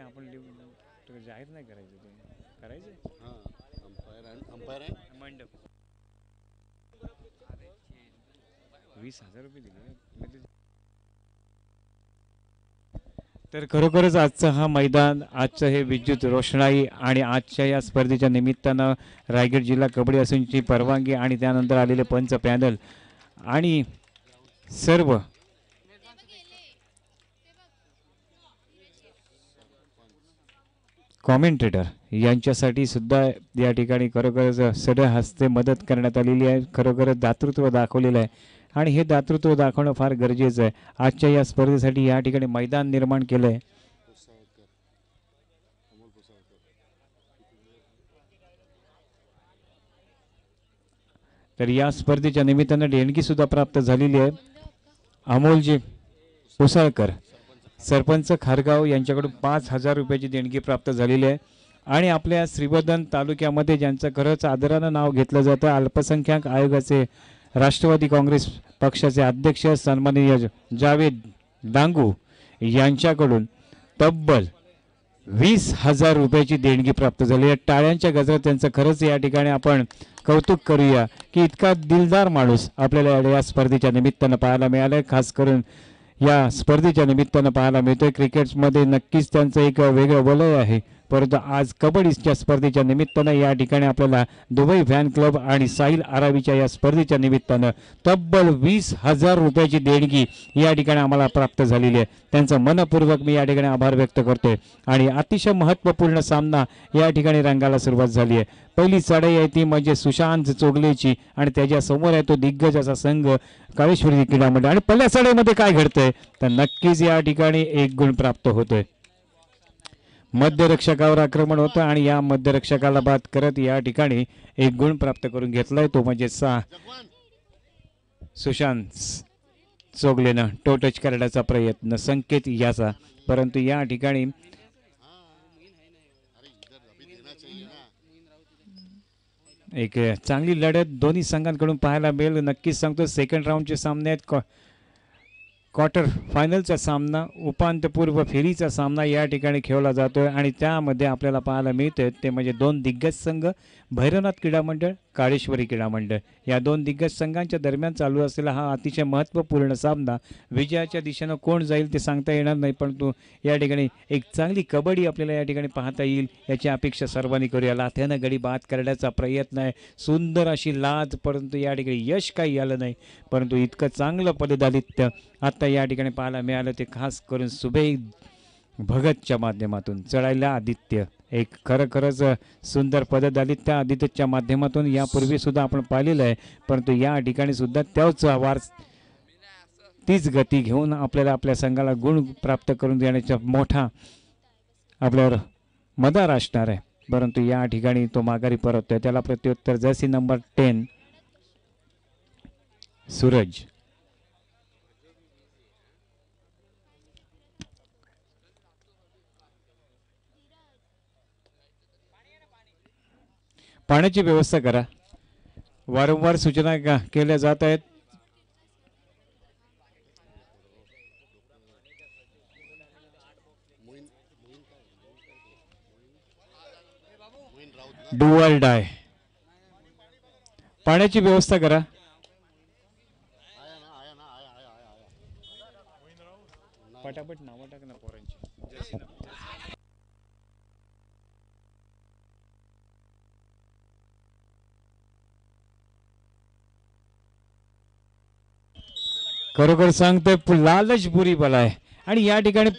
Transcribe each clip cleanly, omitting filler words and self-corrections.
आपण जाहीर नाही करायचं ते करायचं हां. अंपायर आहे. मंडप 20,000 रुपये दिले तर खरोखरच आजचं हा मैदान आजचं हे विद्युत रोषणाई आणि आजच्या या स्पर्धेच्या निमित्तानं रायगड जिल्हा कबड्डी असोसिएशनची परवानगी आणि त्यानंतर आलेले पंच पॅनल आणि सर्व कॉमेंटेटर यांच्यासाठी सुद्धा या ठिकाणी खरोखरच सड्या हस्ते मदत करण्यात आलेली आहे. खरोखरच दातृत्व दाखवलेलं आहे आणि हे दातृत्व दाखवणं फार गरजेचं आहे. आजच्या या स्पर्धेसाठी या ठिकाणी मैदान निर्माण केलं आहे. तर या स्पर्धेच्या निमित्तानं देणगी सुद्धा प्राप्त झालेली आहे. अमोलजी उसळकर सरपंच खारगाव यांच्याकडून 5,000 रुपयाची देणगी प्राप्त झालेली आहे. आणि आपल्या श्रीवर्धन तालुक्यामध्ये ज्यांचं खरंच आदरानं नाव घेतलं जातं अल्पसंख्याक आयोगाचे राष्ट्रवादी काँग्रेस पक्षाचे अध्यक्ष सन्माननीय जावेद डांगू यांच्याकडून तब्बल 20,000 रुपयाची देणगी प्राप्त झाली आहे. टाळ्यांच्या गजरात त्यांचं खरंच या ठिकाणी आपण कौतुक करूया की इतका दिलदार माणूस आपल्याला या स्पर्धेच्या निमित्तानं पाहायला मिळालं. खास करून या स्पर्धेच्या निमित्तानं पाहायला मिळतोय. क्रिकेटमध्ये नक्कीच त्यांचं एक वेगळं वलय आहे, परंतु आज कबड्डीच्या स्पर्धेच्या निमित्तानं या ठिकाणी आपल्याला दुबई फॅन क्लब आणि साहिल आरावीच्या या स्पर्धेच्या निमित्तानं तब्बल 20,000 रुपयाची देणगी या ठिकाणी आम्हाला प्राप्त झालेली आहे. त्यांचं मनपूर्वक मी या ठिकाणी आभार व्यक्त करतोय. आणि अतिशय महत्त्वपूर्ण सामना या ठिकाणी रंगाला सुरुवात झाली आहे. पहिली चढाई आहे ती म्हणजे सुशांत चोगलेची आणि त्याच्या समोर आहे तो दिग्गज असा संघ काळेश्वरी क्रीडा मंडळ. आणि पहिल्या चढाईमध्ये काय घडतंय तर नक्कीच या ठिकाणी एक गुण प्राप्त होतोय. मध्यरक्षकावर आक्रमण होतं आणि या मध्यरक्षकाला बाद करत या ठिकाणी एक गुण प्राप्त करून घेतलाय तो म्हणजे सुशांत चोगलेनं टो टच करण्याचा प्रयत्न संकेत याचा, परंतु या ठिकाणी एक चांगली लढत दोन्ही संघांकडून पाहायला मिळेल. नक्कीच सांगतो सेकंड राऊंडचे सामने आहेत. क्वार्टर फायनलचा सामना उपांत्यपूर्व फेरीचा सामना या ठिकाणी खेळला जातोय आणि त्यामध्ये आपल्याला पाहायला मिळते ते म्हणजे दोन दिग्गज संघ भैरवनाथ क्रीडा मंडळ काळेश्वरी क्रीडा मंडळ या दोन दिग्गज संघांच्या दरम्यान चालू असलेला हा अतिशय महत्त्वपूर्ण सामना. विजयाच्या दिशेनं कोण जाईल ते सांगता येणार नाही, परंतु या ठिकाणी एक चांगली कबड्डी आपल्याला या ठिकाणी पाहता येईल याची अपेक्षा सर्वांनी करूया. लाथ्यानं गडी बाद करण्याचा प्रयत्न आहे, सुंदर अशी लाज, परंतु या ठिकाणी यश काही आलं नाही. परंतु इतकं चांगलं पददालित्य आता या ठिकाणी पाहायला मिळालं ते खास करून सुबेद भगतच्या माध्यमातून. चढायला आदित्य एक खरंच सुंदर पददालित्य आदित्यच्या माध्यमातून यापूर्वी सुद्धा आपण पाहिलेलं आहे, परंतु या ठिकाणी सुद्धा त्याच वार तीच गती घेऊन आपल्याला आपल्या संघाला गुण प्राप्त करून देण्याचा मोठा आपल्यावर मदार असणार आहे. परंतु या ठिकाणी तो माघारी परततोय. त्याला प्रत्युत्तर जर्सी नंबर 10 सूरज. पाण्याची व्यवस्था करा. वारंवार सूचना केल्या जात आहेत. Do or die. पाण्याची व्यवस्था करा. पटापट नावं टाक ना पोरांची. खरोखर सांगतोय लालच बुरी बला आहे आणि या ठिकाणी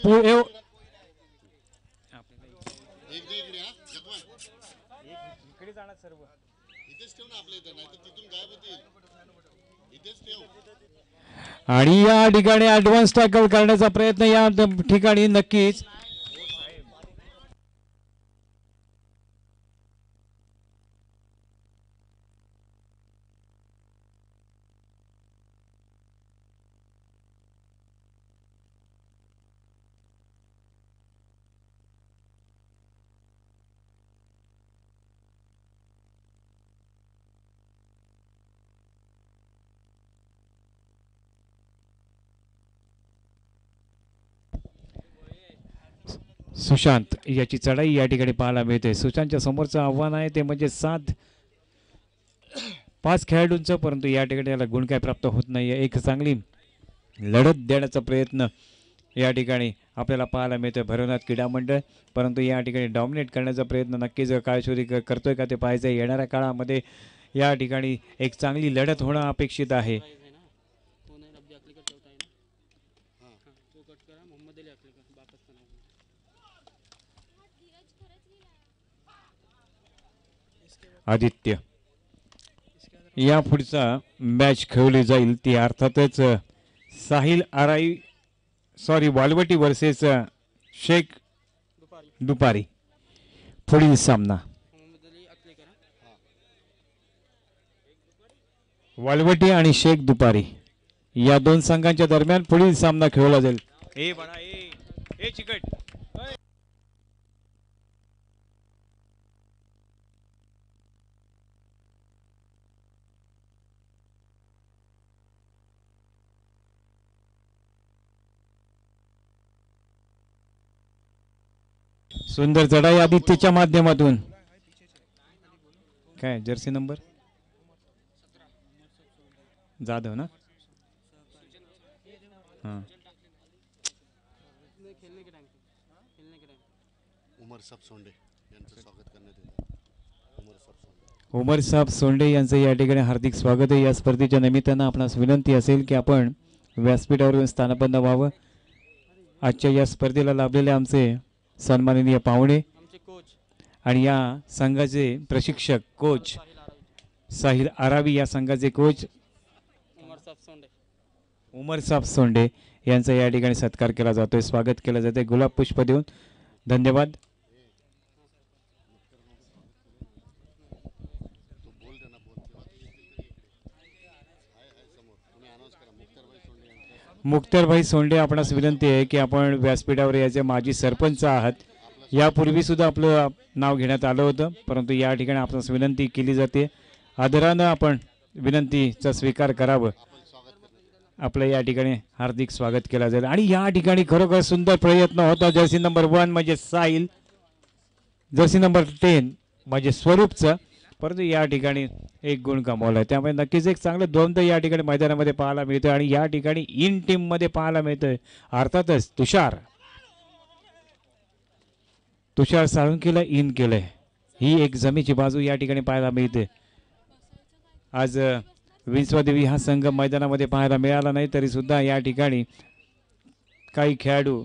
आणि या ठिकाणी ऍडव्हान्स टॅकल करण्याचा प्रयत्न या ठिकाणी नक्कीच सुशांत याची चढाई या ठिकाणी पाहायला मिळते. सुशांतच्या समोरचं आव्हान आहे ते म्हणजे 5 खेळाडूंचं, परंतु या ठिकाणी त्याला गुण काय प्राप्त होत नाही. एक चांगली लढत देण्याचा प्रयत्न या ठिकाणी आपल्याला पाहायला मिळतोय भैरवनाथ क्रीडा मंडळ, परंतु या ठिकाणी डॉमिनेट करण्याचा प्रयत्न नक्कीच काळशोरी करतोय का ते पाहायचं. येणाऱ्या काळामध्ये या ठिकाणी एक चांगली लढत होणं अपेक्षित आहे. आदित्य या पुढचा मॅच खेळली जाईल ती अर्थातच साहिल आराई वालवटी वर्सेस शेख दुपारी. पुढील सामना वालवटी आणि शेख दुपारी या दोन संघांच्या दरम्यान पुढील सामना खेळला जाईल. चिकट सुंदर चढाई आदित्यच्या माध्यमातून. काय जर्सी नंबर जाधव ना. हां उमर साहेब सोंडे यांचं स्वागत करण्यात येतं. उमर साहेब सोंडे यांचं या ठिकाणी हार्दिक स्वागत आहे. या स्पर्धेच्या निमित्तानं आपणास विनंती असेल की आपण व्यासपीठावर स्थानबद्ध व्हावं. आजच्या या स्पर्धेला लाभलेले आमचे सन्माननीय पाहुणे आणि या संघाचे प्रशिक्षक कोच साहिल आरावी, या संघाचे कोच उमर साहेब सोंडे यांचा या ठिकाणी सत्कार केला जातोय, स्वागत केलं जाते गुलाब पुष्प देऊन. धन्यवाद. मुक्तारभाई सोंडे आपणास विनंती आहे की आपण व्यासपीठावर याचे माजी सरपंच आहात. यापूर्वी सुद्धा आपलं नाव घेण्यात आलं होतं, परंतु या ठिकाणी आपणास विनंती केली जाते आदरानं आपण विनंतीचा स्वीकार करावं. आपलं या ठिकाणी हार्दिक स्वागत केलं जाईल. आणि या ठिकाणी खरोखर सुंदर प्रयत्न होता. जर्सी नंबर 1 म्हणजे साहिल, जर्सी नंबर 10 म्हणजे स्वरूपचं, परंतु या ठिकाणी एक गुण कमावला. त्यामुळे नक्कीच एक चांगलं द्वंद्व या ठिकाणी मैदानामध्ये पाहायला मिळतोय. आणि या ठिकाणी इन टीम मध्ये पाहायला मिळतोय अर्थातच तुषार साळुंकेला इन केलंय. ही एक जमेची बाजू या ठिकाणी पाहायला मिळते. आज विंचवादेवी हा संघ मैदानामध्ये पाहायला मिळाला नाही, तरी सुद्धा या ठिकाणी काही खेळाडू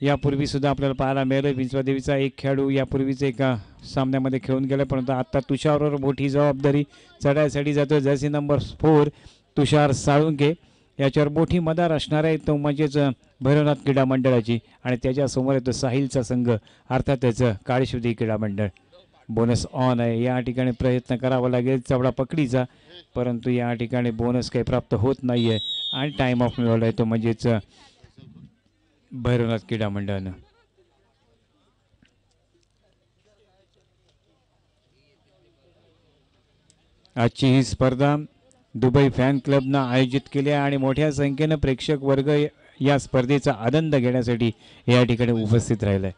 यापूर्वी सुद्धा आपल्याला पाहायला मिळालं. विंचवादेवीचा एक खेळाडू यापूर्वीच एका सामन्यामध्ये खेळून गेला, परंतु आता तुषारवर मोठी जबाबदारी चढायसाठी जातो. जर्सी नंबर 4 तुषार साळुंके याच्यावर मोठी मदार असणार आहे, तो म्हणजेच भैरवनाथ क्रीडा मंडळाची. आणि त्याच्यासमोर येतो साहिलचा संघ, अर्थातच काळीशुद्धी क्रीडा मंडळ. बोनस ऑन आहे. या ठिकाणी प्रयत्न करावा लागेल चवडा पकडीचा, परंतु या ठिकाणी बोनस काही प्राप्त होत नाही आहे. आणि टाइम ऑफ मिळवला आहे, तो म्हणजेच भैरवनाथ क्रीडा मंडळानं. आजची ही स्पर्धा दुबई फॅन क्लबनं आयोजित केली आहे आणि मोठ्या संख्येनं प्रेक्षक वर्ग या स्पर्धेचा आनंद घेण्यासाठी या ठिकाणी उपस्थित राहिलाय.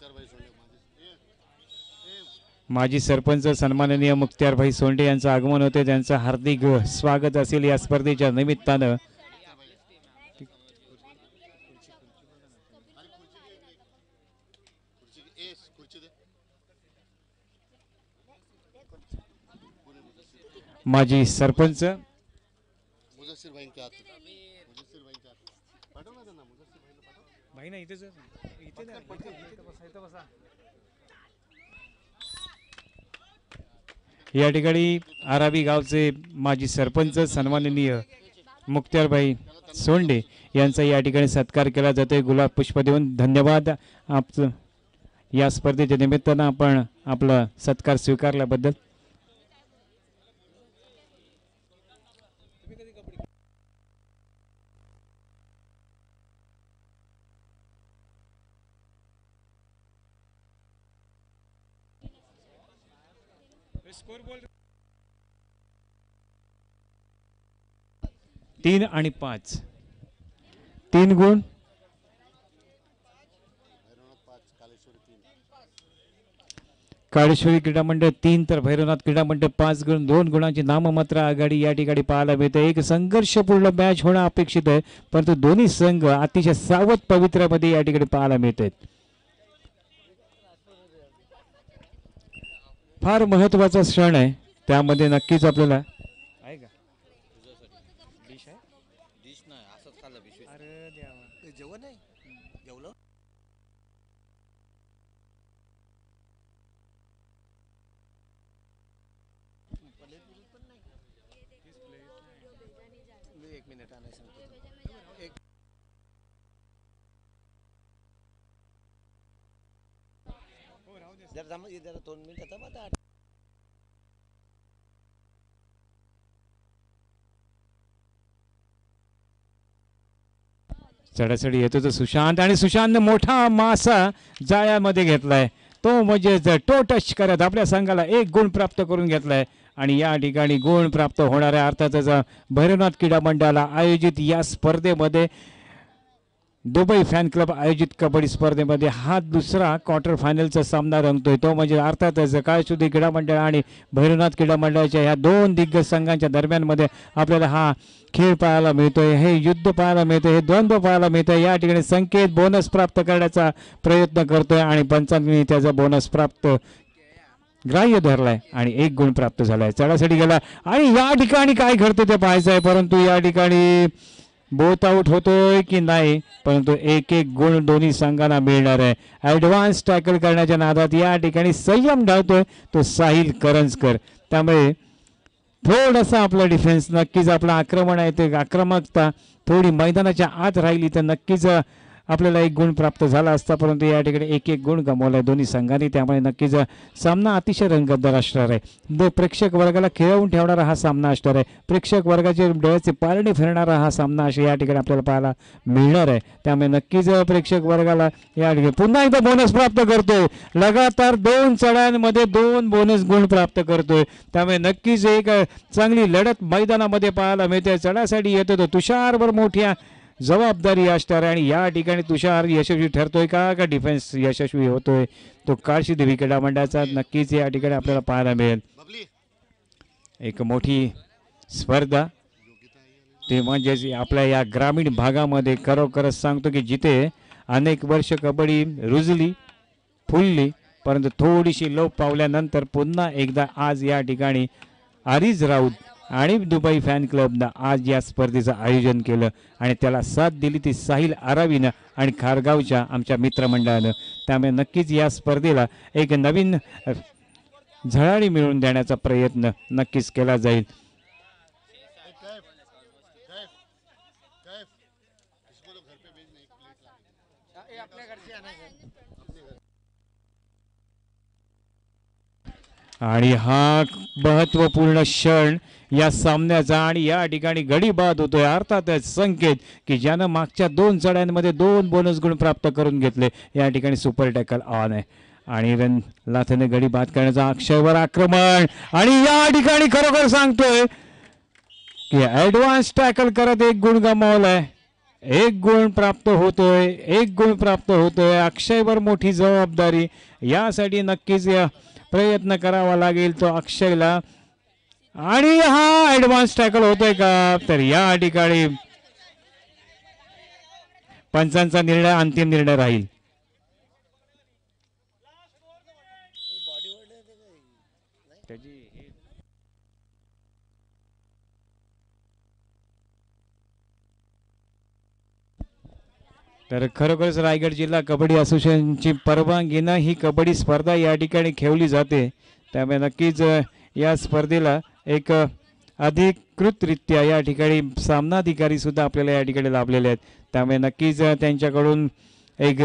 माजी सरपंच सन्माननीय मुक्त्यारभाई सोंडे यांचं आगमन होते, त्यांचं हार्दिक स्वागत असेल या स्पर्धेच्या निमित्तानं. माजी सरपंच या ठिकाणी आरावी गावचे माजी सरपंच सन्माननीय मुक्त्यारभाई सोंडे यांचा या ठिकाणी सत्कार केला जातोय गुलाब पुष्प देऊन. धन्यवाद आपलं या स्पर्धेच्या निमित्तानं आपण आपला सत्कार स्वीकारल्याबद्दल. तीन आणि 5 3 गुण काळेश्वरी क्रीडा मंडळ 3 तर भैरवनाथ क्रीडा मंडळ 5 गुण 2 गुणांची नाममात्र आघाडी या ठिकाणी पाहायला मिळते. एक संघर्षपूर्ण मॅच होणं अपेक्षित आहे, परंतु दोन्ही संघ अतिशय सावध पवित्र्यामध्ये या ठिकाणी पाहायला मिळत आहेत. फार महत्वाचा क्षण आहे, त्यामध्ये नक्कीच आपल्याला आहे का डिश आहे डिश नाही असंच खाल्लं पिशवी. अरे देवा जेवण आहे जेवलं. एक मिनिट आणाय सांगतो. एक जरा थांबा, जरा 2 मिनिट आता. चढाचढी येतो तो सुशांत आणि सुशांतने मोठा मासा जाळ्यामध्ये घेतलाय. तो म्हणजे टो टच करत आपल्या संघाला 1 गुण प्राप्त करून घेतलाय. आणि या ठिकाणी गुण प्राप्त होणाऱ्या अर्थातच भैरवनाथ क्रीडा मंडळाला आयोजित या स्पर्धेमध्ये दुबई फॅन क्लब आयोजित कबड्डी स्पर्धेमध्ये हा दुसरा क्वार्टर फायनलचा सामना रंगतोय. तो म्हणजे अर्थातच काळेश्वरी क्रीडा मंडळ आणि भैरवनाथ क्रीडा मंडळाच्या ह्या 2 दिग्गज संघांच्या दरम्यानमध्ये आपल्याला हा खेळ पाहायला मिळतोय, हे युद्ध पाहायला मिळतंय, हे द्वंद्व पाहायला मिळतंय. या ठिकाणी संकेत बोनस प्राप्त करण्याचा प्रयत्न करतोय आणि पंचांनी त्याचा बोनस प्राप्त ग्राह्य धरलाय आणि 1 गुण प्राप्त झालाय. चढासाठी गेला आणि या ठिकाणी काय घडतं ते पाहायचं आहे, परंतु या ठिकाणी बोथ आउट होतोय की नाही, परंतु 1-1 गुण दोन्ही संघांना मिळणार आहे. ॲडव्हान्स टॅकल करण्याच्या नादात या ठिकाणी संयम ढाळतोय तो साहिल करंजकर. त्यामुळे थोडासा आपला डिफेन्स नक्कीच आपलं आक्रमण आहे ते आक्रमकता थोडी मैदानाच्या आत राहिली तर नक्कीच आपल्याला 1 गुण प्राप्त झाला असता, परंतु या ठिकाणी 1-1 गुण गमावलाय दोन्ही संघांनी. त्यामुळे नक्कीच सामना अतिशय रंगतदार असणार आहे. प्रेक्षक वर्गाला खेळवून ठेवणारा हा सामना असणार आहे. प्रेक्षक वर्गाचे डोळ्याचे पारणे फिरणारा हा सामना अशा या ठिकाणी आपल्याला पाहायला मिळणार आहे. त्यामुळे नक्कीच प्रेक्षक वर्गाला या ठिकाणी पुन्हा एकदा बोनस प्राप्त करतोय. लगातार 2 चढांमध्ये 2 बोनस गुण प्राप्त करतोय. त्यामुळे नक्कीच एक चांगली लढत मैदानामध्ये पाहायला मिळते. चढासाठी येतो तो तुषारवर मोठ्या जबाबदारी असणार आहे आणि या ठिकाणी तुषार यशस्वी ठरतोय का डिफेन्स यशस्वी होतोय तो काळेश्वरी क्रीडा मंडळाचा नक्कीच या ठिकाणी आपल्याला पाहायला मिळेल. एक मोठी स्पर्धा ते म्हणजे आपल्या या ग्रामीण भागामध्ये खरोखरच सांगतो की जिथे अनेक वर्ष कबड्डी रुजली फुलली, परंतु थोडीशी लोप पावल्यानंतर पुन्हा एकदा आज या ठिकाणी आरिज राऊत आणि दुबई फॅन क्लबनं आज या स्पर्धेचं आयोजन केलं आणि त्याला साथ दिली ती साहिल आरावीनं आणि खारगावच्या आमच्या मित्रमंडळानं. त्यामुळे नक्कीच या स्पर्धेला एक नवीन झळाळी मिळवून देण्याचा प्रयत्न नक्कीच केला जाईल. आणि हा महत्वपूर्ण क्षण या सामन्याचा आणि या ठिकाणी गडी बाद होतोय. अर्थातच संकेत की ज्यानं मागच्या 2 चढ्यांमध्ये 2 बोनस गुण प्राप्त करून घेतले या ठिकाणी सुपर टॅकल ऑन आहे आणि रन लाथेने गडी बाद करण्याचा अक्षयवर आक्रमण आणि या ठिकाणी खरोखर सांगतोय की ॲडव्हान्स टॅकल करत 1 गुण गमावलाय. 1 गुण प्राप्त होतोय, 1 गुण प्राप्त होतोय. अक्षयवर मोठी जबाबदारी, यासाठी नक्कीच प्रयत्न करावा लागेल तो अक्षयला. आणि हा ॲडव्हान्स टॅकल होतोय का, तर या ठिकाणी पंचांचा निर्णय अंतिम निर्णय राहील. तर खरोखरच रायगड जिल्हा कबड्डी असोसिएशनची परवानगीनं ही कबड्डी स्पर्धा या ठिकाणी खेळली जाते. त्यामुळे नक्कीच या स्पर्धेला एक अधिकृतरित्या या ठिकाणी सामनाधिकारी सुद्धा आपल्याला या ठिकाणी लाभलेले आहेत. त्यामुळे नक्कीच त्यांच्याकडून एक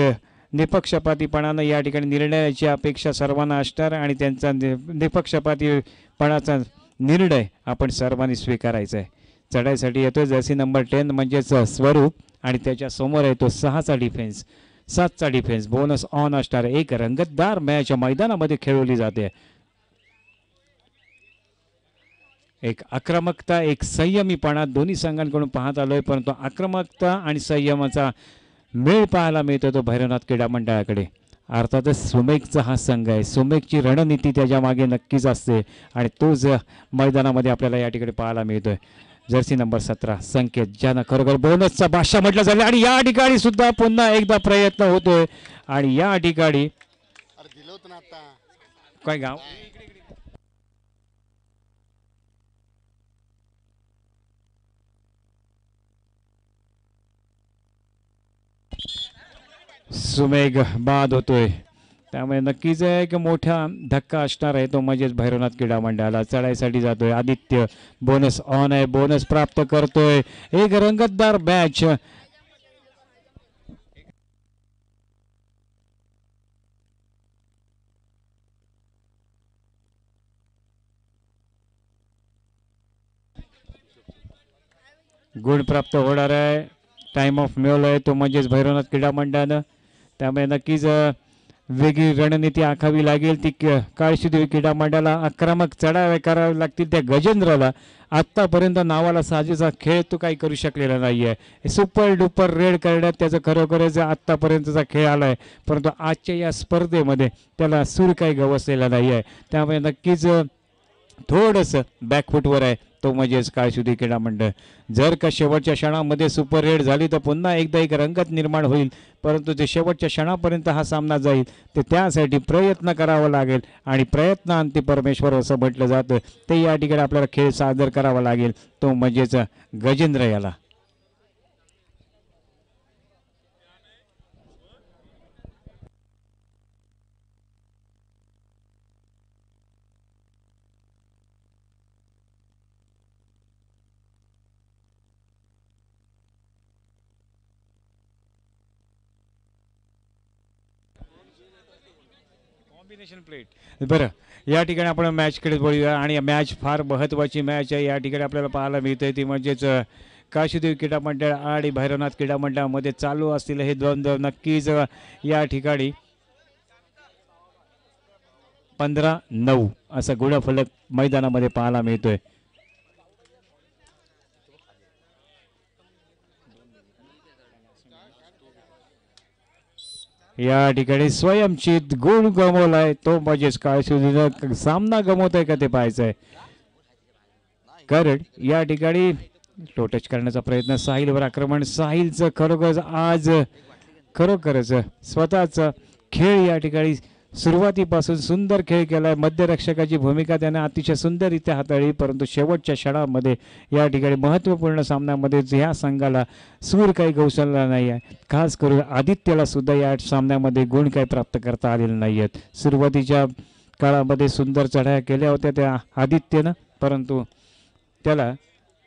निपक्षपातीपणानं या ठिकाणी निर्णयाची अपेक्षा सर्वांना असणार आणि त्यांचा निपक्षपातीपणाचा निर्णय आपण सर्वांनी स्वीकारायचा आहे. चढाईसाठी येतो जर्सी नंबर 10 म्हणजेच स्वरूप आणि त्याच्या समोर येतो 6चा डिफेन्स 7चा डिफेन्स. बोनस ऑन असणार. एक रंगतदार मॅच मैदानामध्ये खेळवली जाते. एक आक्रमकता एक संयमीपणा दोन्ही संघांकडून पाहत आलोय, परंतु आक्रमकता आणि संयमाचा मेळ पाहायला मिळतो तो भैरवनाथ क्रीडा मंडळाकडे. अर्थातच सुमेकचा हा संघ आहे. सुमेकची रणनीती त्याच्या मागे नक्कीच असते आणि तोच मैदानामध्ये आपल्याला या ठिकाणी पाहायला मिळतोय. जर्सी नंबर 17 संकेत, ज्यानं खरोखर बोनसचा बादशाह म्हटलं झालं आणि या ठिकाणी सुद्धा पुन्हा एकदा प्रयत्न होतोय आणि या ठिकाणी अरे दिलं होतं ना आता. काय गाव सुमेघ बाद होतोय. त्यामुळे नक्कीच एक मोठा धक्का असणार आहे तो म्हणजेच भैरवनाथ क्रीडा मंडळाला. चढाईसाठी जातोय आदित्य, बोनस ऑन आहे, बोनस प्राप्त करतोय. एक रंगतदार मॅच. गुण प्राप्त होणार आहे. टाइम ऑफ मिळवलाय तो म्हणजेच भैरवनाथ क्रीडा मंडळानं. त्यामुळे नक्कीच वेगळी रणनीती आखावी लागेल. ती काळशीदेवी क्रीडा मंडळाला आक्रमक चढावे करावे लागतील. त्या गजेंद्रला आत्तापर्यंत नावाला साजेसा खेळ तो काही करू शकलेला नाही आहे. सुपर डुपर रेड करण्यात त्याचं खरोखरच आत्तापर्यंतचा खेळ आला आहे, परंतु आजच्या या स्पर्धेमध्ये त्याला सूर काही गवसलेला नाही आहे. त्यामुळे नक्कीच थोडंसं बॅकफुटवर आहे तो म्हणजेच काळशुद्धी क्रीडा मंडळ. जर का शेवटच्या क्षणामध्ये सुपर रेड झाली तर पुन्हा एकदा एक रंगत निर्माण होईल, परंतु जे शेवटच्या क्षणापर्यंत हा सामना जाईल ते त्यासाठी प्रयत्न करावा लागेल आणि प्रयत्नांती परमेश्वर असं म्हटलं जातं. ते या ठिकाणी आपल्याला खेळ सादर करावा लागेल तो म्हणजेच गजेंद्र याला. Combination plate. बरं, या ठिकाणी आपण मॅचकडे बोलूया आणि मॅच फार महत्त्वाची मॅच आहे. या ठिकाणी आपल्याला पाहायला मिळते ती म्हणजेच काशीदेवी क्रीडा मंडळ आणि भैरवनाथ क्रीडा मंडळामध्ये चालू असतील हे द्वंद्व. नक्कीच या ठिकाणी 15-9 असा गुणफलक मैदानामध्ये पाहायला मिळतोय. या ठिकाणी स्वयंचित गुण गमवलाय तो म्हणजेच काळशुद्धीनं सामना गमवतोय का ते पाहायचंय. कारण या ठिकाणी टोटच करण्याचा प्रयत्न, साहिलवर आक्रमण. साहिलचं खरोखरच स्वतःचा खेळ या ठिकाणी सुरुवातीपासून सुंदर खेळ केलाय. मध्यरक्षकाची भूमिका त्याने अतिशय सुंदररित्या हाताळली, परंतु शेवटच्या क्षणामध्ये या ठिकाणी महत्त्वपूर्ण सामन्यामध्ये ह्या संघाला सूर काही गवसळला नाही आहे. खास करून आदित्यला सुद्धा या सामन्यामध्ये गुण काही प्राप्त करता आलेले नाही आहेत. सुरुवातीच्या काळामध्ये सुंदर चढाया केल्या होत्या त्या आदित्यनं, परंतु त्याला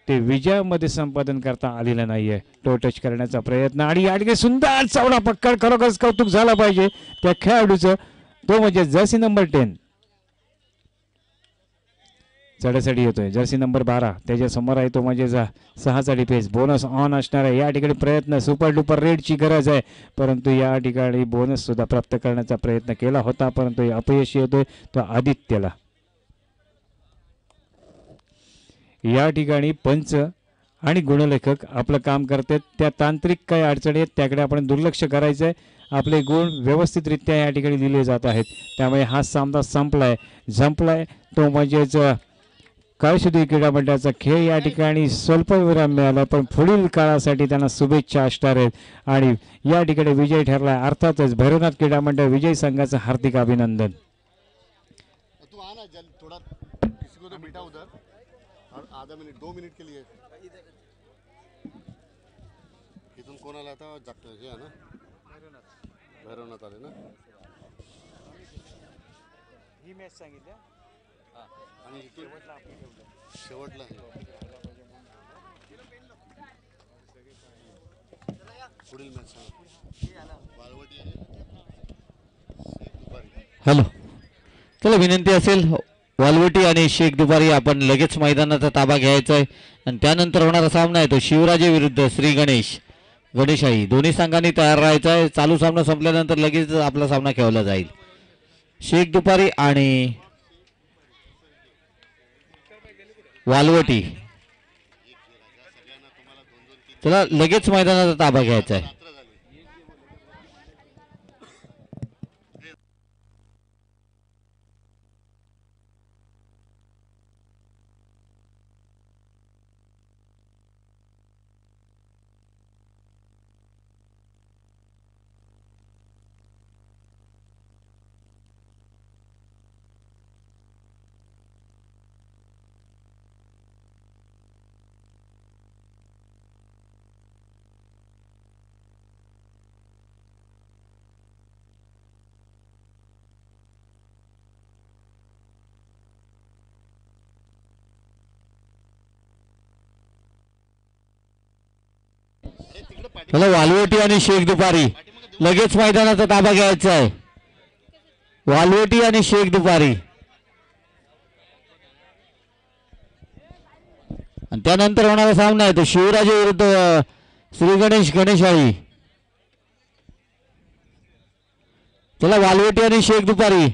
ते विजयामध्ये संपादन करता आलेलं नाही आहे. टोटच करण्याचा प्रयत्न आणि या ठिकाणी सुंदर चावडा पक्कड. खरोखरच कौतुक झालं पाहिजे त्या खेळाडूचं तो म्हणजे जर्सी नंबर 10 चढ्यासाठी येतोय. जर्सी नंबर 12 त्याच्या समोर आहे तो म्हणजे 6चा डिफेन्स. बोनस ऑन असणार आहे. या ठिकाणी प्रयत्न सुपर डुपर रेडची गरज आहे, परंतु या ठिकाणी बोनस सुद्धा प्राप्त करण्याचा प्रयत्न केला होता, परंतु अपयशी येतोय तो आदित्यला. या ठिकाणी पंच आणि गुणलेखक आपलं काम करतात. त्या तांत्रिक काही अडचणी आहेत त्याकडे आपण दुर्लक्ष करायचं आहे. आपले गुण व्यवस्थितरित्या या ठिकाणी दिले जात आहेत. त्यामुळे हा सामना संपलाय तो म्हणजेच काळशुद्धी क्रीडा मंडळाचा खेळ या ठिकाणी स्वल्पविराम मिळाला, पण पुढील काळासाठी त्यांना शुभेच्छा असणार आहेत आणि या ठिकाणी विजय ठरला. अर्थातच भैरवनाथ क्रीडा मंडळ विजय संघाचं हार्दिक अभिनंदन. तू आना जल्दी, थोड़ा किसी को तो बिठा उधर और आधा मिनट 2 मिनट के लिए. इथून कोणाला आता जागतं हे आहे ना, भैरवनाथ आले ना. ही मॅच सांगितलं आणि शेवटला पुढील मॅच वाळवटी आहे. हॅलो, चला विनंती असेल वालवटी आणि शेख दुपारी आपण लगेच मैदानाचा ताबा घ्यायचा आहे आणि त्यानंतर होणारा सामना आहे तो शिवराजे विरुद्ध श्री गणेशाई. दोन्ही संघांनी तयार राहायचं आहे. चालू सामना संपल्यानंतर लगेच आपला सामना खेळला जाईल. शेख दुपारी आणि वालवटी, चला लगेच मैदानाचा ताबा घ्यायचा आहे. चला वालवटी आणि शेख दुपारी लगेच मैदानाचा ताबा घ्यायचा आहे. वालवटी आणि शेख दुपारी आणि त्यानंतर होणारा सामना आहे तो शिवराजे विरुद्ध श्री गणेश गणेशाळी. चला वालवटी आणि शेख दुपारी